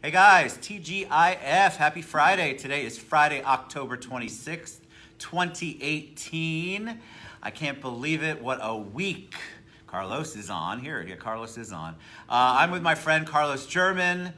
Hey guys, TGIF, happy Friday. Today is Friday, October 26th, 2018. I can't believe it, what a week. Carlos is on, here, Carlos is on. I'm with my friend Carlos German.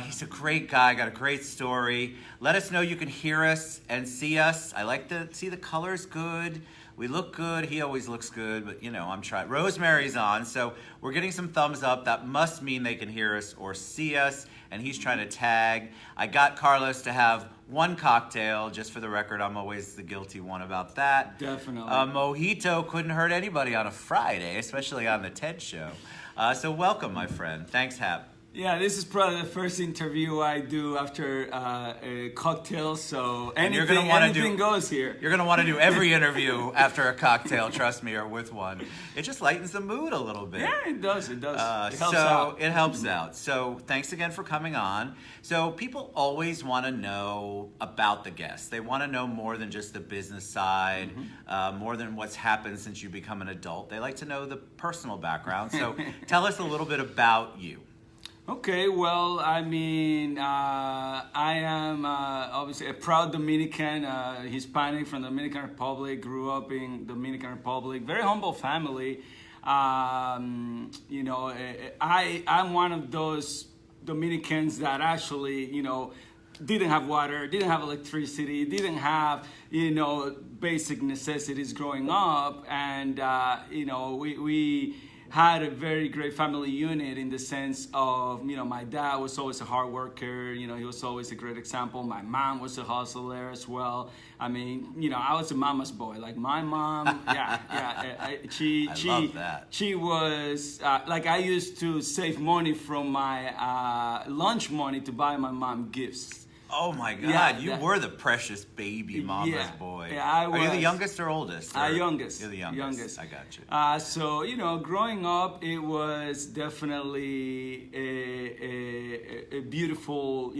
He's a great guy, got a great story. Let us know you can hear us and see us. I like to see the colors good. We look good. He always looks good, but you know, I'm trying. Rosemary's on, so we're getting some thumbs up. That must mean they can hear us or see us, and he's trying to tag. I got Carlos to have one cocktail. Just for the record, I'm always the guilty one about that. Definitely. Mojito couldn't hurt anybody on a Friday, especially on the TED Show. So welcome, my friend. Thanks, Hap. Yeah, this is probably the first interview I do after a cocktail, so anything goes here. You're going to want to do every interview after a cocktail, trust me, or with one. It just lightens the mood a little bit. Yeah, it does. It helps out. It helps out. So thanks again for coming on. So people always want to know about the guests. They want to know more than just the business side, more than what's happened since you become an adult. They like to know the personal background. So tell us a little bit about you. Okay, well, I mean, I am obviously a proud Dominican, Hispanic from the Dominican Republic, grew up in Dominican Republic, very humble family. I'm one of those Dominicans that actually, didn't have water, didn't have electricity, didn't have, basic necessities growing up. And, we had a very great family unit in the sense of, my dad was always a hard worker, he was always a great example. My mom was a hustler as well. I mean, I was a mama's boy. Like my mom, I love that. She was, I used to save money from my lunch money to buy my mom gifts. Oh my God, you were the precious baby mama's boy. Yeah, I was. Are you the youngest or oldest? Youngest. You're the youngest. I got you. So, growing up, it was definitely a beautiful,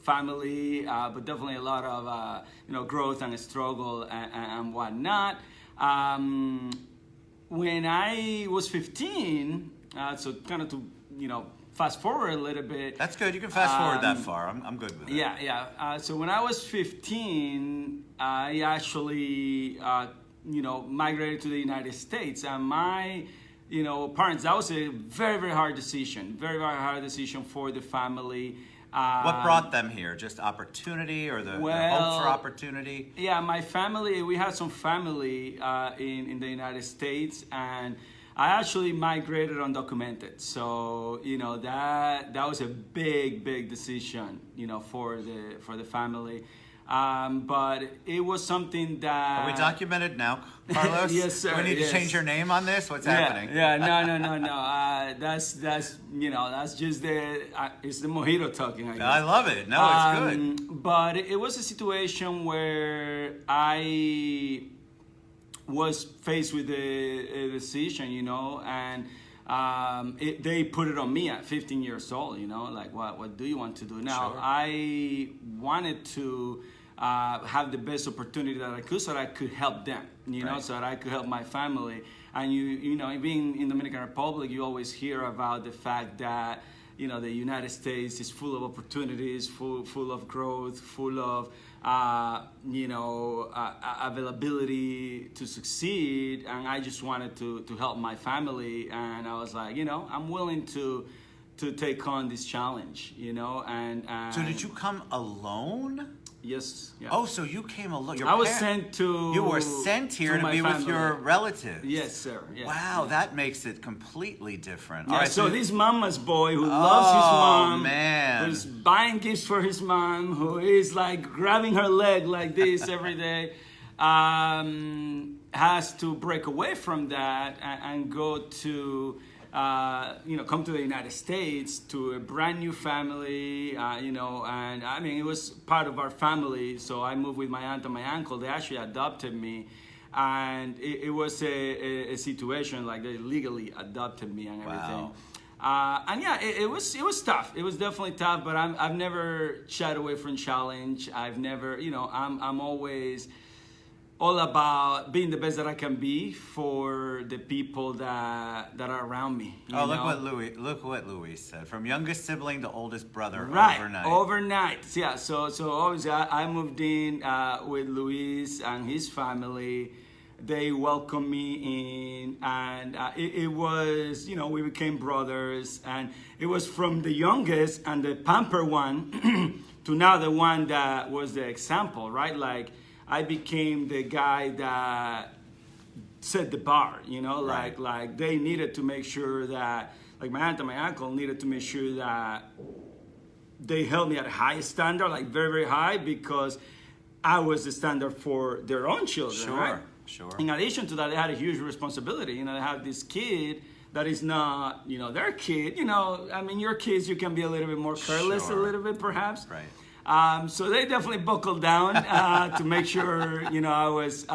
family, but definitely a lot of, growth and struggle and whatnot. When I was 15, so kind of to, fast forward a little bit. That's good. You can fast forward that far. I'm good with it. Yeah. So when I was 15, I actually, migrated to the United States. And my, parents, that was a very, very hard decision. Very, very hard decision for the family. What brought them here? Just opportunity or the hope for opportunity? Yeah, my family, we had some family in the United States, and I actually migrated undocumented, so that was a big decision, for the family, but it was something that. Are we documented now, Carlos? Yes, sir. Do we need to change your name on this? What's happening? Yeah, no. That's just it's the mojito talking. I guess. I love it. No, it's good. But it was a situation where I was faced with a decision, and they put it on me at 15 years old, like what do you want to do now? Sure. I wanted to have the best opportunity that I could so that I could help them, right. So that I could help my family. And being in the Dominican Republic, you always hear about the fact that the United States is full of opportunities, full of growth, full of availability to succeed, and I just wanted to help my family, and I was like, I'm willing to take on this challenge, and So did you come alone? Yes. Yeah. Oh, so you came alone. I was sent to. You were sent here to be family. with your relatives. Yes, sir. Yeah. Wow, that makes it completely different. Yeah, All right, so this mama's boy who loves his mom, man. who's buying gifts for his mom, who is like grabbing her leg like this every day, has to break away from that and go to. Come to the United States to a brand new family, and I mean, it was part of our family. So I moved with my aunt and my uncle. They actually adopted me, and it was a situation like they legally adopted me and everything. Wow. It was tough. It was definitely tough, but I've never shied away from challenge. I've never, I'm always all about being the best that I can be for the people that are around me. You Oh, know? look what Louis said. From youngest sibling to oldest brother Right, overnight. overnight. Yeah, so obviously I moved in with Luis and his family. They welcomed me in, and it was, you know, we became brothers, and it was from the youngest and the pamper one to now the one that was the example, right? Like, I became the guy that set the bar, you know, Right. like they needed to make sure that, like my aunt and my uncle needed to make sure that they held me at a high standard, like very, very high, because I was the standard for their own children, Sure, right? sure. In addition to that, they had a huge responsibility. You know, they have this kid that is not, you know, their kid. You know, I mean, your kids, you can be a little bit more careless, Sure. a little bit perhaps. Right. So they definitely buckled down to make sure, you know, I was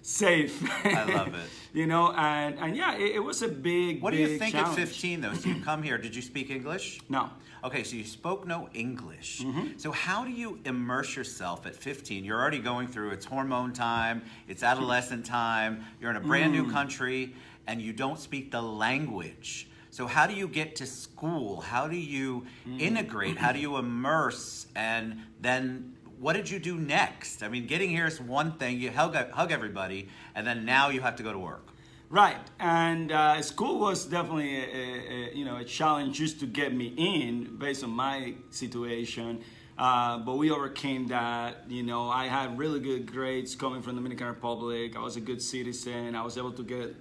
safe. I love it. You know, and yeah, it was a big. What do you big think challenge. at 15, though? So you come here. Did you speak English? No. Okay, so you spoke no English. Mm-hmm. So how do you immerse yourself at 15? You're already going through, it's hormone time, it's adolescent time, you're in a brand Mm. new country, and you don't speak the language. So how do you get to school? How do you Mm. integrate? How do you immerse? And then what did you do next? I mean, getting here is one thing, you hug everybody, and then now you have to go to work. Right, and school was definitely a challenge just to get me in based on my situation, but we overcame that. You know, I had really good grades coming from the Dominican Republic. I was a good citizen. I was able to get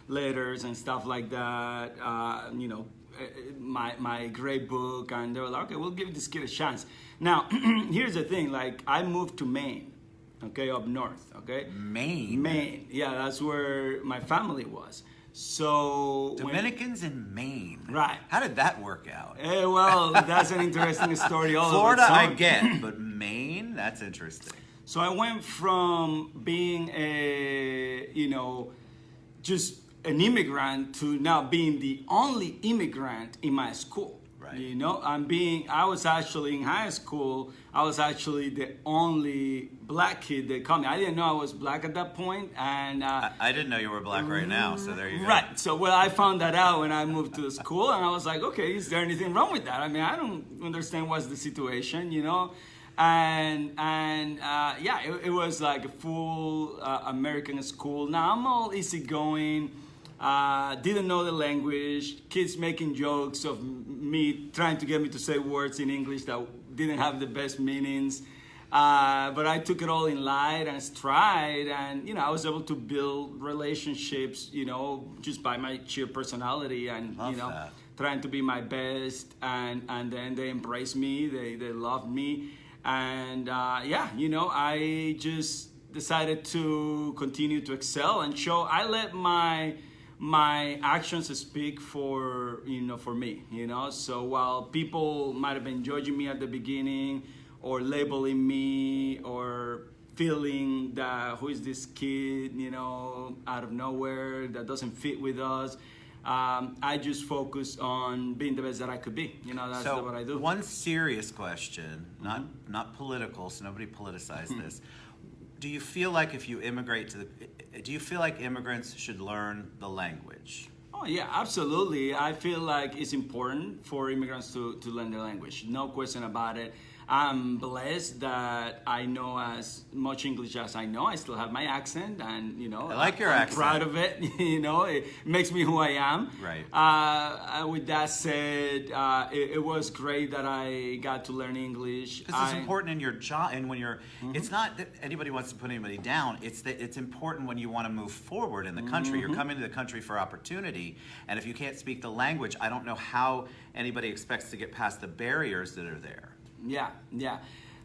letters and stuff like that. My grade book, and they were like, okay, we'll give this kid a chance. Now, here's the thing: like, I moved to Maine. Okay, up north, okay? Maine. Yeah, that's where my family was. So Dominicans in Maine. Right. How did that work out? Well, that's an interesting story. All Florida, of its I own. get, but Maine, that's interesting. So I went from being just an immigrant to now being the only immigrant in my school. Right. You know, I was actually in high school, I was actually the only black kid that called me. I didn't know I was black at that point, and I didn't know you were black right now, so there you go. right. So I found that out when I moved to the school, and I was like, okay, is there anything wrong with that? I mean, I don't understand what's the situation, you know. And yeah, it was like a full American school. Now I'm all easygoing. Didn't know the language. Kids making jokes of me, trying to get me to say words in English that didn't have the best meanings. But I took it all in light and stride, and I was able to build relationships, just by my sheer personality and Love that. trying to be my best. And then they embraced me. They loved me, and I just decided to continue to excel and show. I let my actions speak for me. So while people might have been judging me at the beginning or labeling me or feeling that who is this kid out of nowhere that doesn't fit with us, I just focus on being the best that I could be. That's So what I do. one serious question, not political, so nobody politicize this. Do you feel like if you immigrate do you feel like immigrants should learn the language? Oh yeah, absolutely. I feel like it's important for immigrants to learn the language. No question about it. I'm blessed that I know as much English as I know. I still have my accent, and I like your I'm accent. proud of it. It makes me who I am. Right. With that said, it was great that I got to learn English. This is important in your job, and when you're. It's not that anybody wants to put anybody down. It's that it's important when you want to move forward in the country. You're coming to the country for opportunity, and if you can't speak the language, I don't know how anybody expects to get past the barriers that are there. Yeah.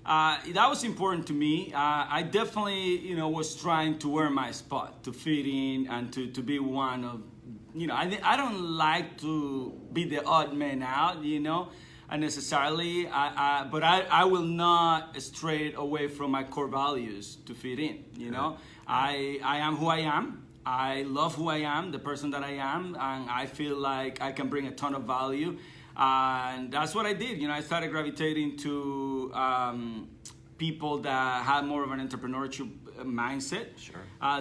That was important to me. I definitely, was trying to earn my spot, to fit in, and to be one of, I don't like to be the odd man out, unnecessarily. But I will not stray away from my core values to fit in, I am who I am. I love who I am, the person that I am, and I feel like I can bring a ton of value. And that's what I did. I started gravitating to people that had more of an entrepreneurial mindset. Sure.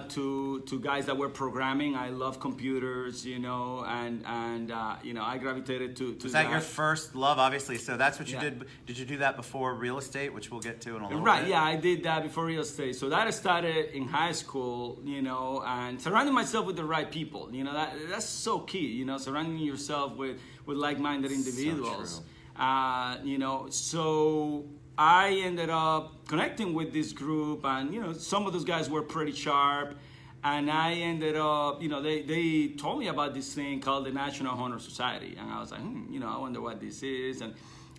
To guys that were programming. I love computers, you know, and you know, I gravitated to Was that your first love, obviously? So that's what you Yeah. did. Did you do that before real estate, which we'll get to in a little Right, bit? yeah, I did that before real estate. So that started in high school, you know, and surrounding myself with the right people, you know, that's so key, you know, surrounding yourself with like-minded individuals. You know, so I ended up connecting with this group, and, you know, some of those guys were pretty sharp. And I ended up, you know, they told me about this thing called the National Honor Society. And I was like, you know, I wonder what this is. And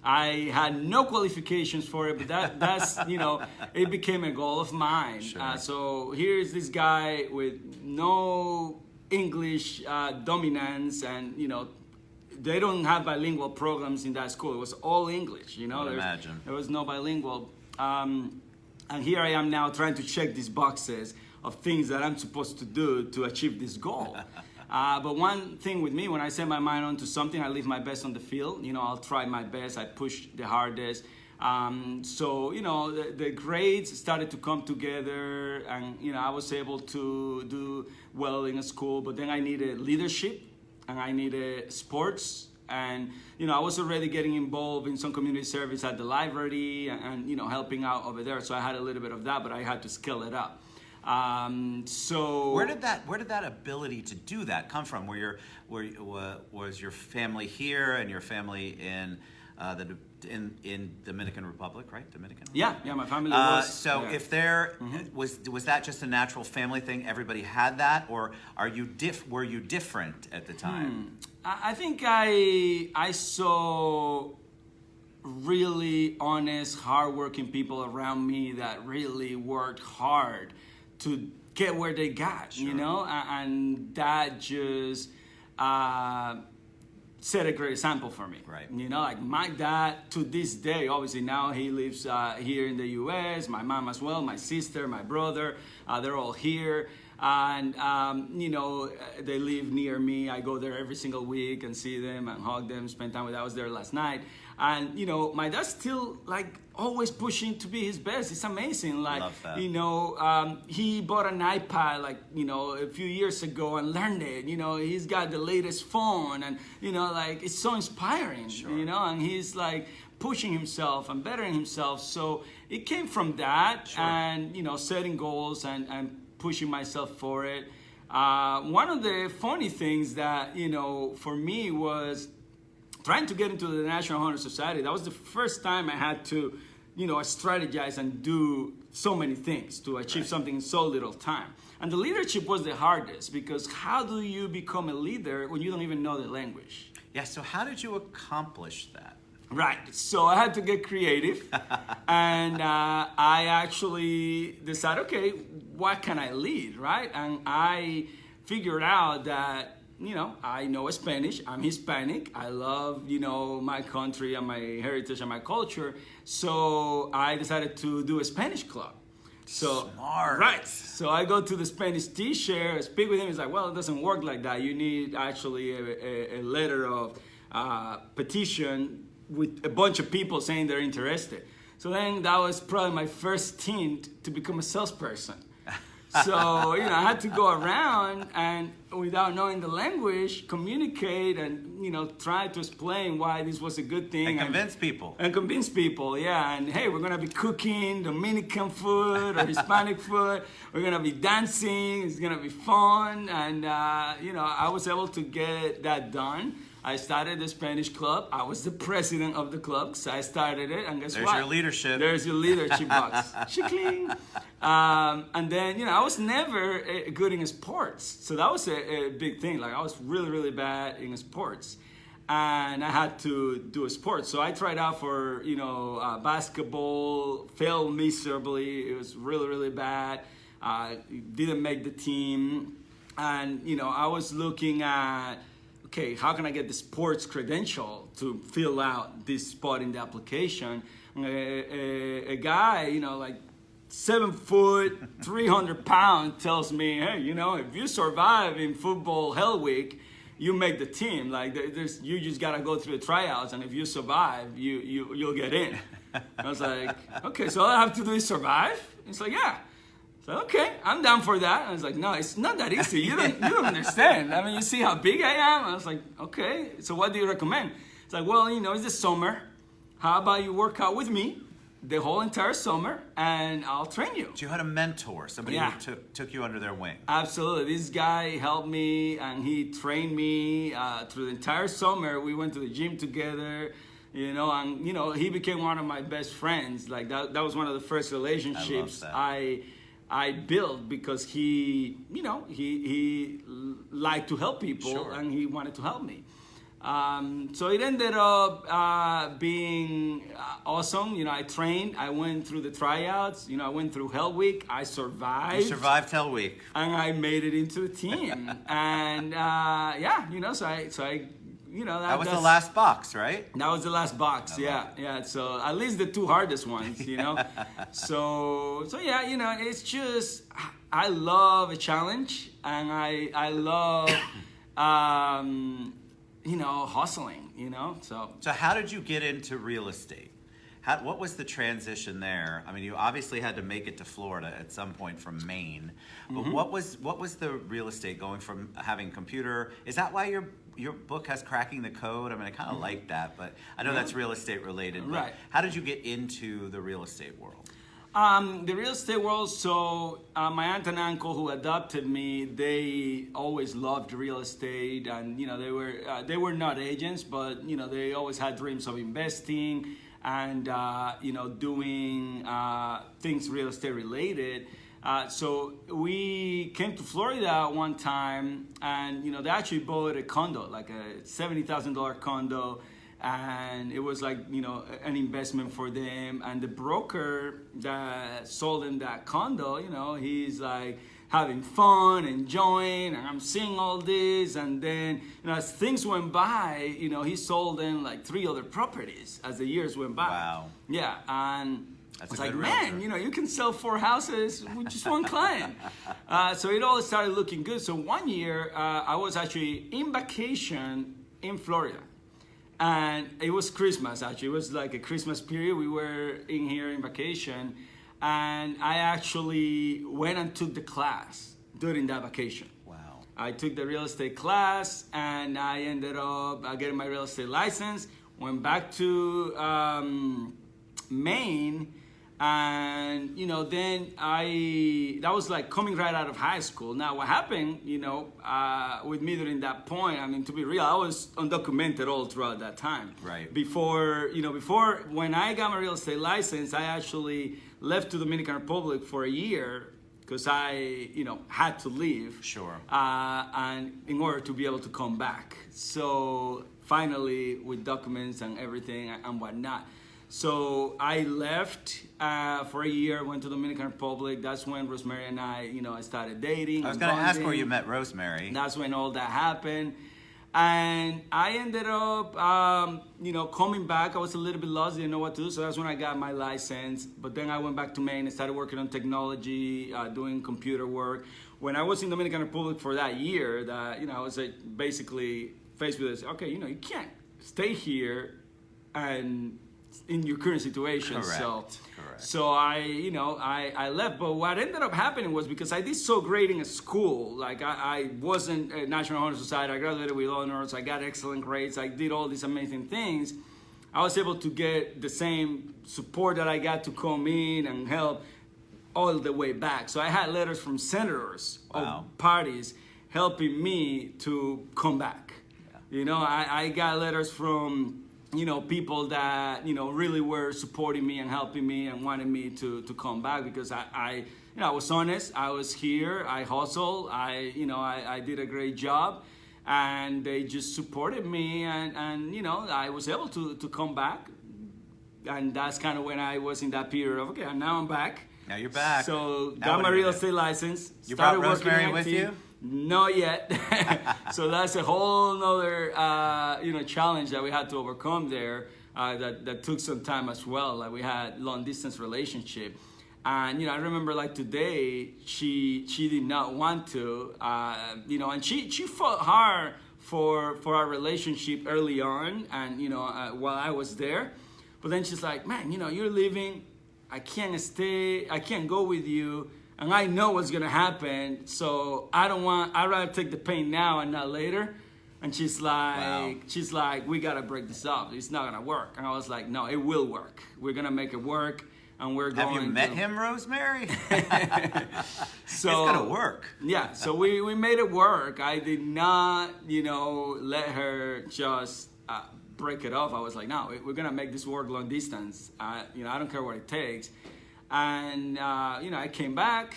I had no qualifications for it, but that's, you know, it became a goal of mine. Sure. So here's this guy with no English dominance, and, you know, they don't have bilingual programs in that school. It was all English, you know. Imagine. There was no bilingual. And here I am now trying to check these boxes of things that I'm supposed to do to achieve this goal. But one thing with me, when I set my mind onto something, I leave my best on the field. You know, I'll try my best. I push the hardest. So, you know, the grades started to come together, and, you know, I was able to do well in a school, but then I needed leadership, and I needed sports. And, you know, I was already getting involved in some community service at the library, and, you know, helping out over there. So I had a little bit of that, but I had to scale it up. So Where did that ability to do that come from? Was your family here and your family in in Dominican Republic, right? Dominican. Yeah, my family was. So yeah. if there was that just a natural family thing? Everybody had that, or were you different at the time? I think I saw really honest, hardworking people around me that really worked hard to get where they got, you know, and that just set a great example for me. Right. You know, like my dad, to this day, obviously now he lives here in the U.S., my mom as well, my sister, my brother, they're all here. And, you know, they live near me. I go there every single week and see them and hug them, spend time with them. I was there last night. And, you know, my dad's still, like, always pushing to be his best. It's amazing. Like, Love that. you know, he bought an iPad, like, you know, a few years ago and learned it. You know, he's got the latest phone. And, you know, like, it's so inspiring, you know, and he's, like, pushing himself and bettering himself. So it came from that and, you know, setting goals and pushing myself for it. One of the funny things that, you know, for me was trying to get into the National Honor Society. That was the first time I had to, you know, strategize and do so many things to achieve something in so little time. And the leadership was the hardest, because how do you become a leader when you don't even know the language? Yeah. So how did you accomplish that? Right. So I had to get creative, and I actually decided, okay, what can I lead, right? And I figured out that, you know, I know Spanish. I'm Hispanic. I love, you know, my country and my heritage and my culture. So I decided to do a Spanish club. So Smart. Right. So I go to the Spanish teacher, speak with him. He's like, well, it doesn't work like that. You need actually a letter of petition with a bunch of people saying they're interested. So then that was probably my first stint to become a salesperson. So, you know, I had to go around and, without knowing the language, communicate and, you know, try to explain why this was a good thing. And convince people. And convince people, yeah. And, hey, we're going to be cooking Dominican food or Hispanic food. We're going to be dancing. It's going to be fun. And, you know, I was able to get that done. I started the Spanish club. I was the president of the club, so I started it. And guess what? There's your leadership. There's your leadership box. Shikling. And then, you know, I was never good in sports. So that was a big thing. Like, I was really, really bad in sports. And I had to do a sport. So I tried out for, you know, basketball, failed miserably. It was really, really bad. Didn't make the team. And, you know, I was looking at, okay, how can I get the sports credential to fill out this spot in the application? A guy, you know, like 7 foot, 300 pounds tells me, hey, you know, if you survive in football hell week, you make the team. Like, you just gotta go through the tryouts, and if you survive, you'll get in. I was like, okay, so all I have to do is survive? It's like, yeah. So okay, I'm down for that. And I was like, no, it's not that easy. You don't understand. I mean, you see how big I am. I was like, okay, so what do you recommend? It's like, well, it's the summer. How about you work out with me the whole entire summer, and I'll train you. So you had a mentor, somebody Yeah. who took you under their wing. Absolutely. This guy helped me, and he trained me through the entire summer. We went to the gym together, and he became one of my best friends. Like that was one of the first relationships that. I built, because he liked to help people, Sure. and he wanted to help me. So it ended up being awesome. I trained. I went through the tryouts. I went through Hell Week. I survived. You survived Hell Week. And I made it into the team. And so I That was the last box, right? That was the last box. Yeah. So at least the two hardest ones. So yeah. It's just, I love a challenge, and I love hustling. So how did you get into real estate? What was the transition there? I mean, you obviously had to make it to Florida at some point from Maine, but what was the real estate going from having computer? Is that why your book has Cracking the Code? I mean, I kind of like that, but I know that's real estate related. But Right. how did you get into the real estate world? The real estate world, so my aunt and uncle who adopted me, they always loved real estate, and they were not agents, but they always had dreams of investing and doing things real estate related. So we came to Florida one time, and they actually bought a condo, like a $70,000 condo. And it was like, an investment for them. And the broker that sold them that condo, he's like having fun, enjoying, and I'm seeing all this. And then, as things went by, he sold them like 3 other properties as the years went by. Wow. Yeah, and That's I was a like, good man, realtor. you can sell 4 houses with just one client. So it all started looking good. So one year, I was actually in vacation in Florida. And it was Christmas, actually. It was like a Christmas period. We were in here in vacation. And I actually went and took the class during that vacation. Wow. I took the real estate class, and I ended up getting my real estate license. Went back to Maine. And, then that was like coming right out of high school. Now, what happened, with me during that point, I mean, to be real, I was undocumented all throughout that time. Right. Before, when I got my real estate license, I actually left to Dominican Republic for a year because I, had to leave. Sure. And in order to be able to come back. So finally, with documents and everything and whatnot. So I left for a year, went to Dominican Republic. That's when Rosemary and I, started dating. I was and going to ask bonding. where you met Rosemary. That's when all that happened. And I ended up, coming back. I was a little bit lost, didn't know what to do. So that's when I got my license. But then I went back to Maine and started working on technology, doing computer work. When I was in Dominican Republic for that year, I was basically faced with this, okay, you can't stay here and in your current situation. Correct. So I left. But what ended up happening was, because I did so great in school, like I wasn't a National Honor Society, I graduated with honors, I got excellent grades, I did all these amazing things. I was able to get the same support that I got to come in and help all the way back. So I had letters from senators Wow. of parties helping me to come back. Yeah. I got letters from people that, really were supporting me and helping me and wanted me to come back, because I was honest. I was here. I hustled. I did a great job, and they just supported me, and I was able to come back. And that's kind of when I was in that period of, okay, now I'm back. Now you're back. So Now got what my do you real do? estate license. You started brought working Rosemary in with IT. you? Not yet. So that's a whole nother challenge that we had to overcome there. That took some time as well. Like, we had long distance relationship, and I remember like today she did not want to, and she fought hard for our relationship early on, and while I was there, but then she's like, man, you're leaving. I can't stay. I can't go with you. and I know what's gonna happen. So I'd rather take the pain now and not later. And she's like, we gotta break this up. It's not gonna work. And I was like, no, it will work. We're gonna make it work, and we're going. Have you met him, Rosemary? So it's gonna work. Yeah. So we made it work. I did not, let her just break it off. I was like, no, we're gonna make this work long distance. I don't care what it takes. And I came back.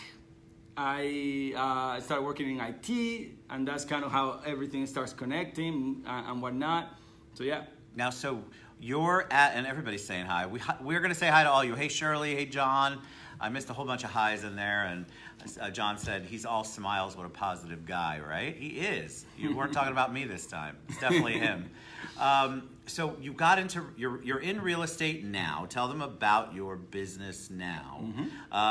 I started working in IT, and that's kind of how everything starts connecting and whatnot. So yeah. Now, so you're at, and everybody's saying hi. We're going to say hi to all you. Hey, Shirley. Hey, John. I missed a whole bunch of highs in there, and John said he's all smiles. What a positive guy, right? He is. You weren't talking about me this time. It's definitely him. So you got into, you're in real estate now. Tell them about your business now,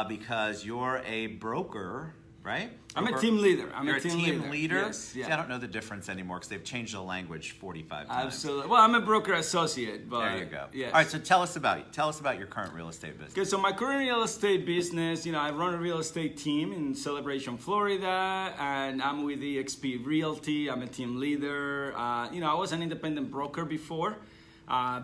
because you're a broker, right? I'm a team leader. You're a team leader? Yes. Yeah. See, I don't know the difference anymore because they've changed the language 45 times. Absolutely. Well, I'm a broker associate, but there you go. Yes. All right, so tell us about your current real estate business. Okay, so my current real estate business, I run a real estate team in Celebration, Florida, and I'm with EXP Realty. I'm a team leader. I was an independent broker before.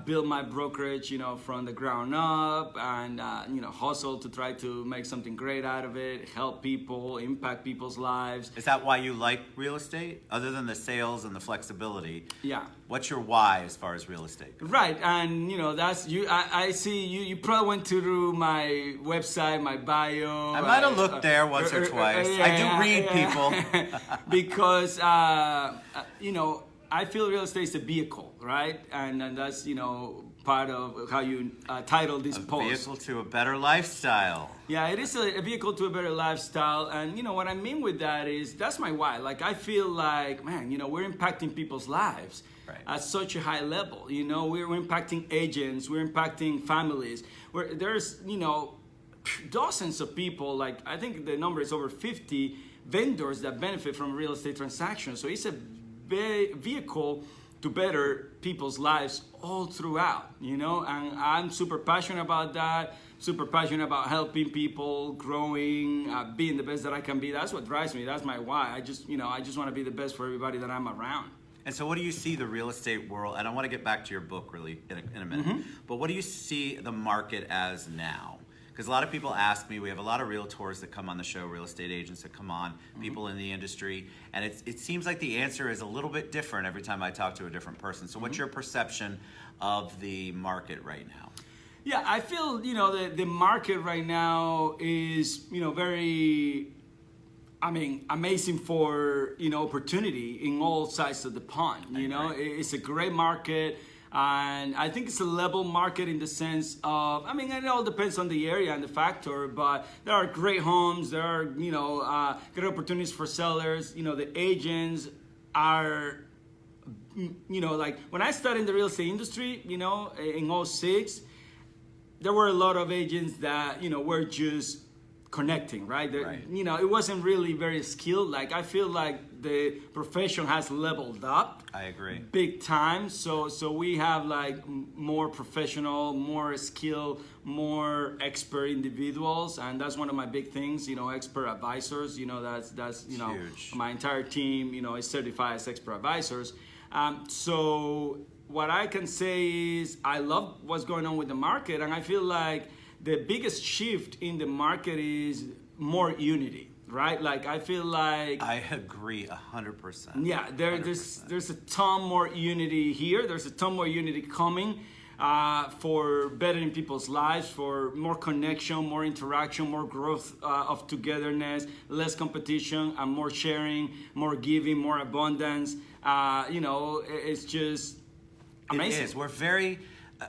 Built my brokerage, from the ground up, and hustle to try to make something great out of it, help people, impact people's lives. Is that why you like real estate? Other than the sales and the flexibility, Yeah. What's your why as far as real estate goes? Right, and that's you. I see you. You probably went through my website, my bio. I might have looked there once or twice. I do read people. Because I feel real estate is a vehicle, right? And that's, part of how you title this post. Vehicle to a better lifestyle. Yeah, it is a vehicle to a better lifestyle. And, what I mean with that is, that's my why. Like, I feel like, man, we're impacting people's lives at such a high level. We're impacting agents, we're impacting families. There's, dozens of people, like, I think the number is over 50 vendors that benefit from real estate transactions. So it's a vehicle to better people's lives all throughout, and I'm super passionate about that, super passionate about helping people, growing, being the best that I can be. That's what drives me. That's my why. I just want to be the best for everybody that I'm around. And so what do you see the real estate world, and I want to get back to your book really in a minute, but what do you see the market as now? Because a lot of people ask me, we have a lot of realtors that come on the show, real estate agents that come on, people in the industry, and it seems like the answer is a little bit different every time I talk to a different person. So what's your perception of the market right now? Yeah, I feel, the market right now is, very, amazing for, opportunity in all sides of the pond. It's a great market. And I think it's a level market in the sense of, it all depends on the area and the factor, but there are great homes, there are, great opportunities for sellers. The agents are, like when I started in the real estate industry, in 2006, there were a lot of agents that, were just connecting, right? It wasn't really very skilled. Like, I feel like the profession has leveled up. I agree. Big time. So we have like more professional, more skilled, more expert individuals, and that's one of my big things. Expert advisors. That's huge. My entire team. Is certified as expert advisors. So what I can say is I love what's going on with the market, and I feel like the biggest shift in the market is more unity, right? Like, I feel like I agree 100%. Yeah, there's a ton more unity here. There's a ton more unity coming for bettering people's lives, for more connection, more interaction, more growth of togetherness, less competition, and more sharing, more giving, more abundance. It's just amazing. It is. We're very...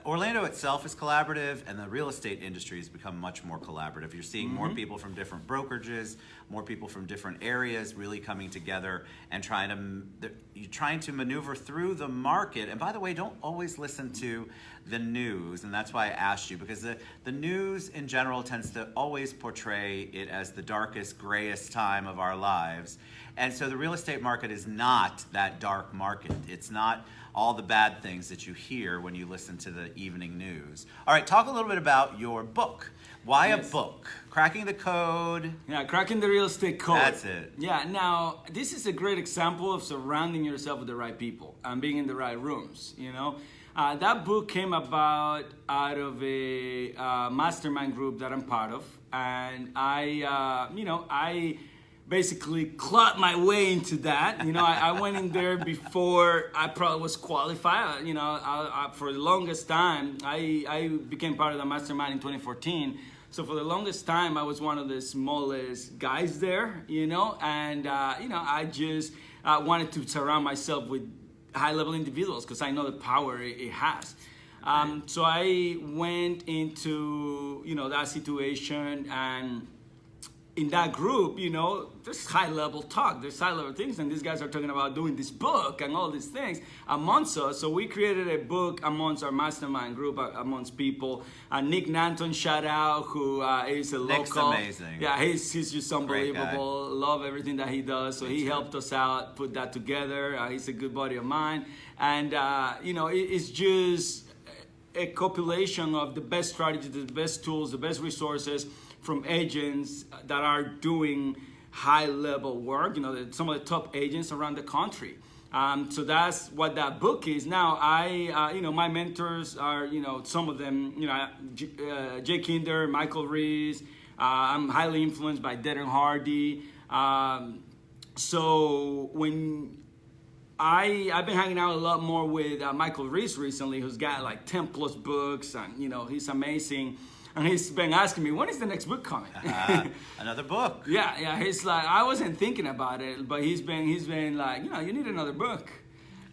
Orlando itself is collaborative, and the real estate industry has become much more collaborative. You're seeing more people from different brokerages, more people from different areas really coming together and trying to maneuver through the market. And by the way, don't always listen to the news, and that's why I asked you, because the news in general tends to always portray it as the darkest, grayest time of our lives. And so the real estate market is not that dark market. It's not all the bad things that you hear when you listen to the evening news. All right, talk a little bit about your book. Why a book? Cracking the Code. Yeah, cracking the real estate code. That's it. Yeah, now, this is a great example of surrounding yourself with the right people and being in the right rooms, you know? That book came about out of a mastermind group that I'm part of. And I basically clawed my way into that. You know, I went in there before I probably was qualified. You know, for the longest time, I became part of the mastermind in 2014. So for the longest time, I was one of the smallest guys there, you know, and, I just wanted to surround myself with high-level individuals because I know the power it has. So I went into, that situation, and in that group, there's high-level talk, there's high-level things, and these guys are talking about doing this book and all these things amongst us. So we created a book amongst our mastermind group, amongst people. Nick Nanton, shout out, who is a Nick's local. amazing. Yeah, he's just unbelievable. Love everything that he does. So he helped us out, put that together. He's a good buddy of mine. And, it's just a compilation of the best strategies, the best tools, the best resources from agents that are doing high-level work, some of the top agents around the country. So that's what that book is. Now, my mentors are, some of them, Jay Kinder, Michael Reese. I'm highly influenced by Darren Hardy. So when I've been hanging out a lot more with Michael Reese recently, who's got like 10 plus books, and he's amazing. And he's been asking me, when is the next book coming? Another book. Yeah. He's like, I wasn't thinking about it, but he's been like, you need another book.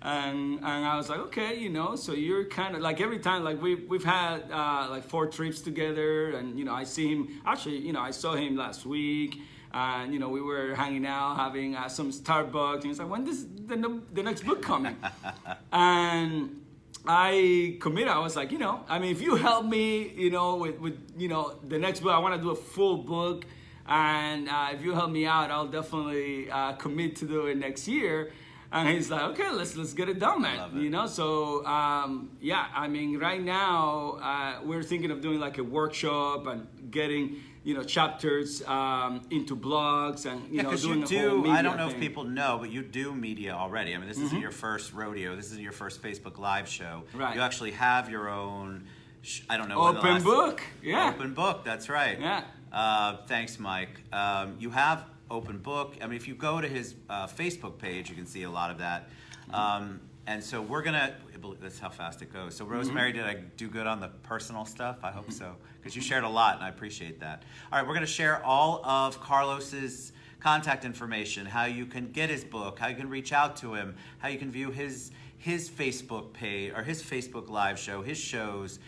And I was like, okay, so you're kind of like, every time, like we've had like 4 trips together, and I see him. Actually, I saw him last week. And we were hanging out, having some Starbucks, and he's like, when is the next book coming? And I committed. I was like, if you help me, with the next book, I want to do a full book, and if you help me out, I'll definitely commit to do it next year. And he's like, okay, let's get it done, man. So right now we're thinking of doing like a workshop and getting chapters into blogs, and doing a whole media I don't know thing. if people know, but you do media already. I mean, this isn't your first rodeo. This isn't your first Facebook Live show. Right. You actually have your own. I don't know. Open book. Yeah. Open book. That's right. Yeah. Thanks, Mike. You have open book. I mean, if you go to his Facebook page, you can see a lot of that. And so we're gonna. That's how fast it goes. So Rosemary, did I do good on the personal stuff? I hope so, because you shared a lot, and I appreciate that. All right, we're gonna share all of Carlos's contact information, how you can get his book, how you can reach out to him, how you can view his Facebook page or his Facebook Live show, his shows.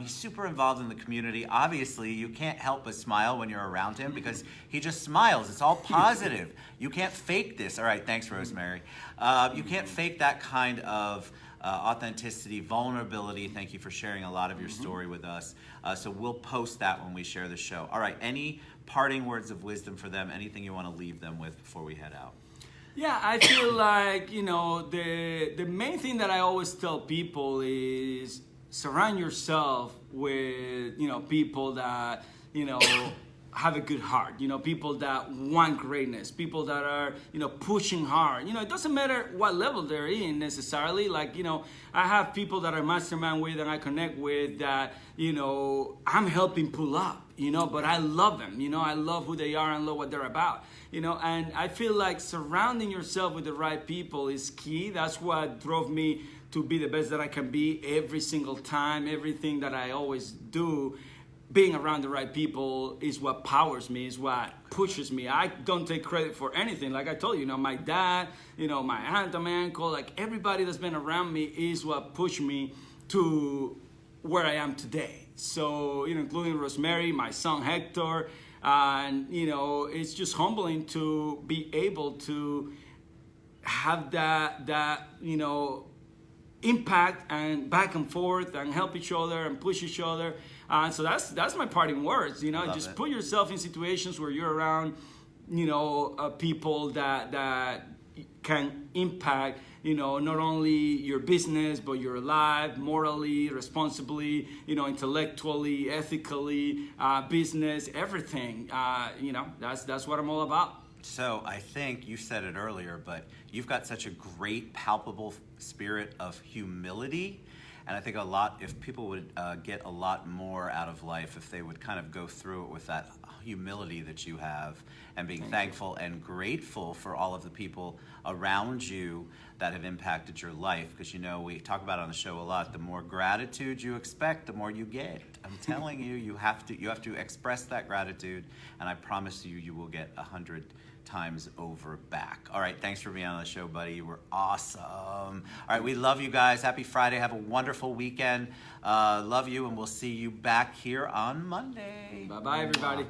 He's super involved in the community. Obviously, you can't help but smile when you're around him because he just smiles. It's all positive. You can't fake this. All right, thanks, Rosemary. You can't fake that kind of authenticity, vulnerability. Thank you for sharing a lot of your story with us. So we'll post that when we share the show. All right, any parting words of wisdom for them? Anything you want to leave them with before we head out? Yeah, I feel like, the main thing that I always tell people is surround yourself with, people that, have a good heart, people that want greatness, people that are, pushing hard. It doesn't matter what level they're in necessarily. Like, I have people that I mastermind with and I connect with that, I'm helping pull up, but I love them. I love who they are and love what they're about. And I feel like surrounding yourself with the right people is key. That's what drove me to be the best that I can be every single time. Everything that I always do, being around the right people is what powers me, is what pushes me. I don't take credit for anything. Like I told you, my dad, my aunt and my uncle, like everybody that's been around me is what pushed me to where I am today. So, including Rosemary, my son Hector, and, it's just humbling to be able to have that impact and back and forth and help each other and push each other. So that's my parting words. Love Just it. put yourself in situations where you're around, people that can impact, not only your business, but your life, morally, responsibly, intellectually, ethically, business, everything. That's what I'm all about. So I think you said it earlier, but you've got such a great, palpable spirit of humility. And I think if people would get a lot more out of life if they would kind of go through it with that humility that you have and being thankful and grateful for all of the people around you that have impacted your life. Because, we talk about it on the show a lot, the more gratitude you expect, the more you get. I'm telling you, you have to express that gratitude, and I promise you, you will get 100 times over back. All right, thanks for being on the show, buddy. You were awesome. All right, we love you guys. Happy Friday. Have a wonderful weekend. Love you, and we'll see you back here on Monday. Bye-bye, everybody.